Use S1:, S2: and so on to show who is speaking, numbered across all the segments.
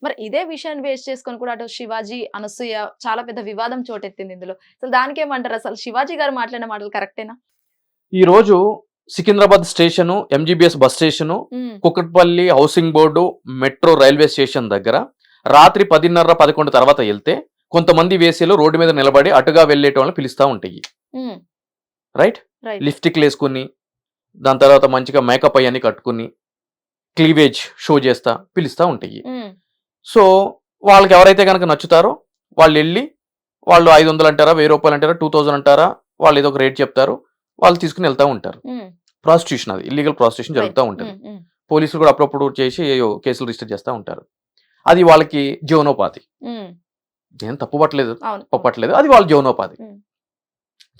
S1: మరి ఇదే విషయాన్ని బేస్ చేసుకొని కూడా అటు శివాజీ, అనసూయ చాలా పెద్ద వివాదం చోటెత్తింది ఇందులో. అసలు దానికేమంటారు? అసలు శివాజీ గారు మాట్లాడిన మాటలు కరెక్టేనా?
S2: ఈ రోజు Secunderabad station, MGBS bus station, Kukatpally housing board, metro railway station దగ్గర రాత్రి 10:30, 11 తర్వాత వెళ్తే కొంతమంది వేసేలు రోడ్డు మీద నిలబడి అటుగా వెళ్ళేటోళ్ళని పిలుస్తూ ఉంటాయి. రైట్? లిప్స్టిక్లు వేసుకుని, దాని తర్వాత మంచిగా మేకప్ అయ్యని కట్టుకుని, క్లీవేజ్ షో చేస్తా పిలుస్తూ ఉంటాయి. సో వాళ్ళకి ఎవరైతే కనుక నచ్చుతారో వాళ్ళు వెళ్ళి, వాళ్ళు 500 అంటారా, 1000 రూపాయలు అంటారా, 2000 అంటారా, వాళ్ళు ఏదో ఒక రేట్ చెప్తారు, వాళ్ళు తీసుకుని వెళ్తూ ఉంటారు. ప్రాస్టిట్యూషన్, అది ఇల్లీగల్ ప్రాస్టిట్యూషన్ జరుగుతూ ఉంటుంది. పోలీసులు కూడా అప్పుడప్పుడు చేసి కేసులు రిజిస్టర్ చేస్తూ ఉంటారు. అది వాళ్ళకి జీవనోపాధి. నేను తప్పుపట్టలేదు, అది వాళ్ళ జీవనోపాధి.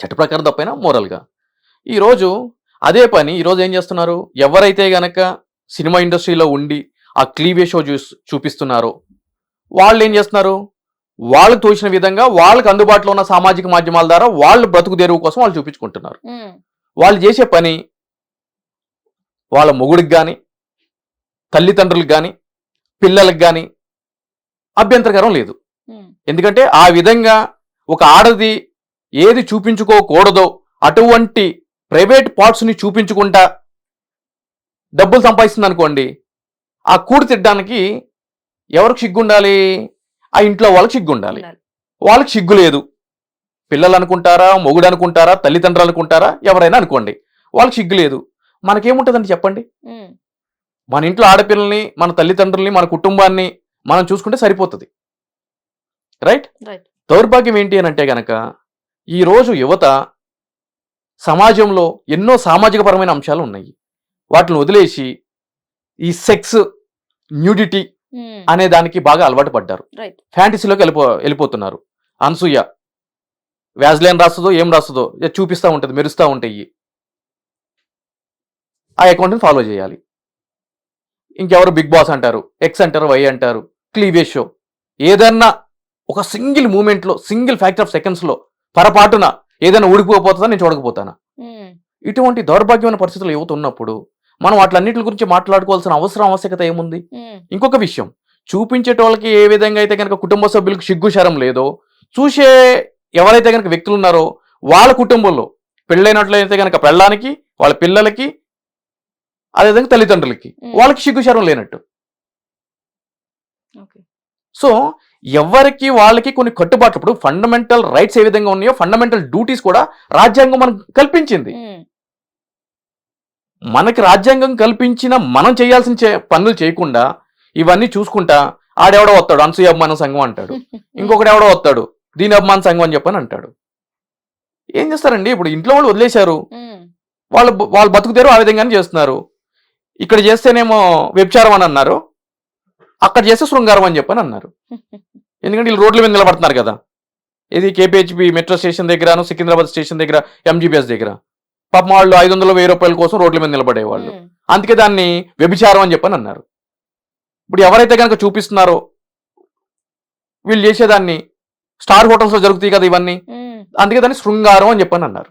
S2: చట్ట ప్రకారం తప్పైనా మోరల్గా. ఈరోజు అదే పని ఈరోజు ఏం చేస్తున్నారు, ఎవరైతే గనక సినిమా ఇండస్ట్రీలో ఉండి ఆ క్లీవే షో చూపిస్తున్నారో వాళ్ళు ఏం చేస్తున్నారు, వాళ్ళకు తోచిన విధంగా వాళ్ళకి అందుబాటులో ఉన్న సామాజిక మాధ్యమాల ద్వారా వాళ్ళు బ్రతుకు తెరువు కోసం వాళ్ళు చూపించుకుంటున్నారు. వాళ్ళు చేసే పని వాళ్ళ మొగుడికి కానీ, తల్లిదండ్రులకు కానీ, పిల్లలకు కానీ అభ్యంతరకరం లేదు. ఎందుకంటే ఆ విధంగా ఒక ఆడది ఏది చూపించుకోకూడదో అటువంటి ప్రైవేట్ పార్ట్స్ని చూపించుకుంటా డబ్బులు సంపాదిస్తుంది అనుకోండి, ఆ కూడి తిట్టడానికి ఎవరికి సిగ్గుండాలి? ఆ ఇంట్లో వాళ్ళకి సిగ్గుండాలి. వాళ్ళకి సిగ్గు లేదు. పిల్లలు అనుకుంటారా, మొగుడు అనుకుంటారా, తల్లిదండ్రులు అనుకుంటారా, ఎవరైనా అనుకోండి, వాళ్ళకి సిగ్గు లేదు. మనకేముంటుందండి చెప్పండి? మన ఇంట్లో ఆడపిల్లల్ని, మన తల్లిదండ్రుల్ని, మన కుటుంబాన్ని మనం చూసుకుంటే సరిపోతుంది. రైట్? దౌర్భాగ్యం ఏంటి అని అంటే గనక ఈరోజు యువత సమాజంలో ఎన్నో సామాజిక పరమైన అంశాలు ఉన్నాయి, వాటిని వదిలేసి ఈ సెక్స్, న్యూడిటీ అనే దానికి బాగా అలవాటు పడ్డారు. ఫ్యాంటసీలోకి వెళ్ళిపోతున్నారు. అనసూయ వ్యాజ్లైన్ రాస్తుందో ఏం రాస్తుందో చూపిస్తూ ఉంటుంది, మెరుస్తూ ఉంటాయి. ఆ అకౌంట్ని ఫాలో చేయాలి. ఇంకెవరు బిగ్ బాస్ అంటారు, ఎక్స్ అంటారు, వై అంటారు, క్లీవేజ్ షో. ఏదన్నా ఒక సింగిల్ మూమెంట్లో, సింగిల్ ఫ్యాక్టర్ ఆఫ్ సెకండ్స్లో పొరపాటున ఏదైనా ఊడిపోతుందా, నేను చూడకపోతానా? ఇటువంటి దౌర్భాగ్యమైన పరిస్థితులు యువత ఉన్నప్పుడు మనం వాటిలన్నిటి గురించి మాట్లాడుకోవాల్సిన ఆవశ్యకత ఏముంది? ఇంకొక విషయం, చూపించేటోళ్ళకి ఏ విధంగా అయితే కనుక కుటుంబ సభ్యులకు సిగ్గు శరం లేదో, చూసే ఎవరైతే కనుక వ్యక్తులు ఉన్నారో వాళ్ళ కుటుంబంలో పెళ్ళైనట్లయితే కనుక పెళ్ళానికి, వాళ్ళ పిల్లలకి, అదేవిధంగా తల్లిదండ్రులకి వాళ్ళకి సిగ్గు శరం లేనట్టు. సో ఎవరికి వాళ్ళకి కొన్ని కట్టుబాట్లు, ఇప్పుడు ఫండమెంటల్ రైట్స్ ఏ విధంగా ఉన్నాయో ఫండమెంటల్ డ్యూటీస్ కూడా రాజ్యాంగం మనకు కల్పించింది. మనకి రాజ్యాంగం కల్పించిన మనం చేయాల్సిన పనులు చేయకుండా ఇవన్నీ చూసుకుంటా ఆడెవడో వస్తాడు అనసూయ అభిమాన సంఘం అంటాడు, ఇంకొకటి ఎవడో వస్తాడు దీని అభిమాన సంఘం అని చెప్పని అంటాడు. ఏం చేస్తారండి? ఇప్పుడు ఇంట్లో వాళ్ళు వదిలేశారు, వాళ్ళు బతుకుతారు, ఆ విధంగానే చేస్తున్నారు. ఇక్కడ చేస్తేనేమో వ్యభిచారం అని అన్నారు, అక్కడ చేస్తే శృంగారం అని చెప్పని అన్నారు. ఎందుకంటే వీళ్ళు రోడ్ల మీద నిలబడుతున్నారు కదా, ఇది కేపీహెచ్బి మెట్రో స్టేషన్ దగ్గర, సికింద్రాబాద్ స్టేషన్ దగ్గర, ఎంజీబీఎస్ దగ్గర. పాపం వాళ్ళు 500, 1000 రూపాయల కోసం రోడ్ల మీద నిలబడేవాళ్ళు, అందుకే దాన్ని వ్యభిచారం అని చెప్పని అన్నారు. ఇప్పుడు ఎవరైతే కనుక చూపిస్తున్నారో వీళ్ళు చేసేదాన్ని స్టార్ హోటల్స్ లో జరుగుతాయి కదా ఇవన్నీ, అందుకే దాన్ని శృంగారం అని చెప్పని అన్నారు.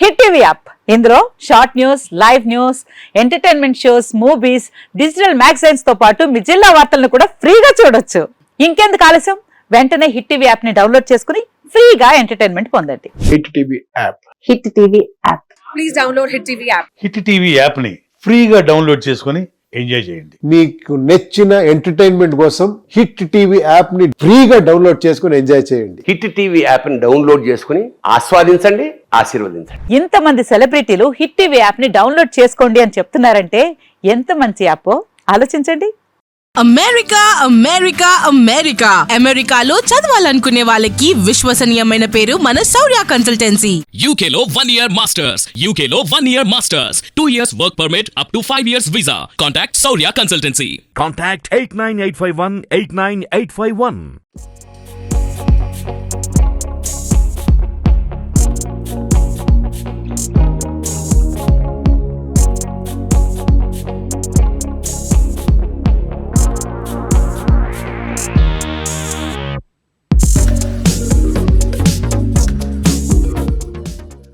S3: హిట్ టీవీ యాప్, ఇందులో short news, live news, entertainment shows, movies, digital magazines తో పాటు మీ జిల్లా వార్తలను కూడా ఫ్రీగా చూడొచ్చు. ఇంకెందుకు ఆలస్యం, వెంటనే హిట్ టీవీ యాప్ ని డౌన్లోడ్ చేసుకుని ఫ్రీగా ఎంటర్టైన్మెంట్ పొందండి.
S4: Hit TV app,
S3: hit TV app,
S5: please download hit TV app.
S6: Hit TV app ని ఫ్రీగా డౌన్లోడ్ చేసుకుని ఎంజాయ్ చేయండి.
S4: మీకు నచ్చిన ఎంటర్టైన్మెంట్ కోసం హిట్ టీవీ యాప్ ని ఫ్రీగా డౌన్లోడ్ చేసుకుని ఎంజాయ్ చేయండి.
S7: హిట్ టీవీ యాప్ ని డౌన్లోడ్ చేసుకుని ఆస్వాదించండి, ఆశీర్వదించండి.
S3: ఇంతమంది సెలబ్రిటీలు హిట్ టీవీ యాప్ ని డౌన్లోడ్ చేసుకోండి అని చెప్తున్నారంటే ఎంత మంచి యాప్ ఆలోచించండి.
S5: అమెరికా అమెరికా అమెరికా అమెరికాలో చదవాలనుకునే వాళ్ళకి విశ్వసనీయమైన పేరు మన శౌర్య కన్సల్టెన్సీ.
S8: UK లో 1 year masters, UK లో 1 year masters, 2 years work permit up to 5 years visa. Contact Saurya Consultancy.
S9: Contact 89851 89851.